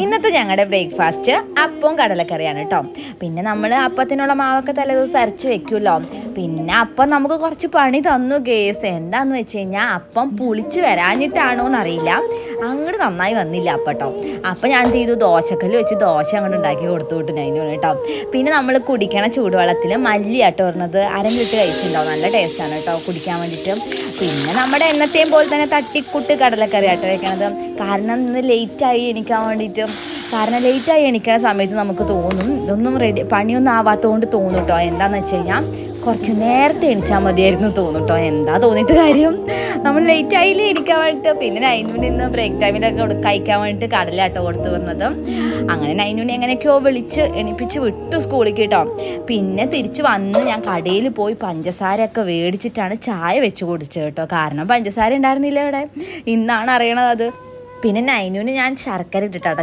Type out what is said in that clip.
ഇന്നത്തെ ഞങ്ങളുടെ ബ്രേക്ക്ഫാസ്റ്റ് അപ്പവും കടലക്കറിയാണ് കേട്ടോ. പിന്നെ നമ്മൾ അപ്പത്തിനുള്ള മാവൊക്കെ തലേദിവസം അരച്ച് വെക്കുമല്ലോ. പിന്നെ അപ്പം നമുക്ക് കുറച്ച് പണി തന്നു ഗേസ്. എന്താണെന്ന് വെച്ച് കഴിഞ്ഞാൽ അപ്പം പുളിച്ച് വരാഞ്ഞിട്ടാണോ എന്നറിയില്ല, അങ്ങോട്ട് നന്നായി വന്നില്ല അപ്പം കേട്ടോ. അപ്പം ഞാൻ എന്ത് ചെയ്തു, ദോശക്കല്ല് വെച്ച് ദോശ അങ്ങോട്ട് ഉണ്ടാക്കി കൊടുത്തു വിട്ടു അതിന് കേട്ടോ. പിന്നെ നമ്മൾ കുടിക്കണ ചൂടുവെള്ളത്തിൽ മല്ലിയാട്ടോ പറഞ്ഞത് അരങ്ങിട്ട് കഴിച്ചിട്ടുണ്ടാവും. നല്ല ടേസ്റ്റാണ് കേട്ടോ കുടിക്കാൻ വേണ്ടിയിട്ട്. പിന്നെ നമ്മുടെ എന്നത്തെയും പോലെ തന്നെ തട്ടിക്കുട്ട് കടലക്കറി ആട്ടോ വെക്കണത്. കാരണം ഇന്ന് ലേറ്റായി എണീക്കാൻ വേണ്ടിയിട്ട്. കാരണം ലേറ്റായി എണീക്കുന്ന സമയത്ത് നമുക്ക് തോന്നും ഇതൊന്നും പണിയൊന്നും ആവാത്തതുകൊണ്ട് തോന്നും കേട്ടോ. എന്താണെന്ന് വെച്ച് കഴിഞ്ഞാൽ കുറച്ച് നേരത്തെ എണീച്ചാൽ മതിയായിരുന്നു തോന്നും കേട്ടോ. എന്താ തോന്നിയിട്ട് കാര്യം, നമ്മൾ ലേറ്റായില്ലേ എണീക്കാൻ വേണ്ടിയിട്ട്. പിന്നെ നൈനുവിന് ഇന്ന് ബ്രേക്ക് ടൈമിലൊക്കെ കഴിക്കാൻ വേണ്ടിയിട്ട് കടലാട്ടോ കൊടുത്തു പറഞ്ഞത്. അങ്ങനെ നൈനുവിനെ എങ്ങനെയൊക്കെയോ വിളിച്ച് എണീപ്പിച്ച് വിട്ടു സ്കൂളിൽ കേട്ടോ. പിന്നെ തിരിച്ച് വന്ന് ഞാൻ കടയിൽ പോയി പഞ്ചസാരയൊക്കെ മേടിച്ചിട്ടാണ് ചായ വെച്ച് കുടിച്ചത് കേട്ടോ. കാരണം പഞ്ചസാര ഉണ്ടായിരുന്നില്ല ഇവിടെ, ഇന്നാണ് അറിയണത് അത്. പിന്നെ നൈനുവിന് ഞാൻ ശർക്കര ഇട്ടിട്ടാട്ടോ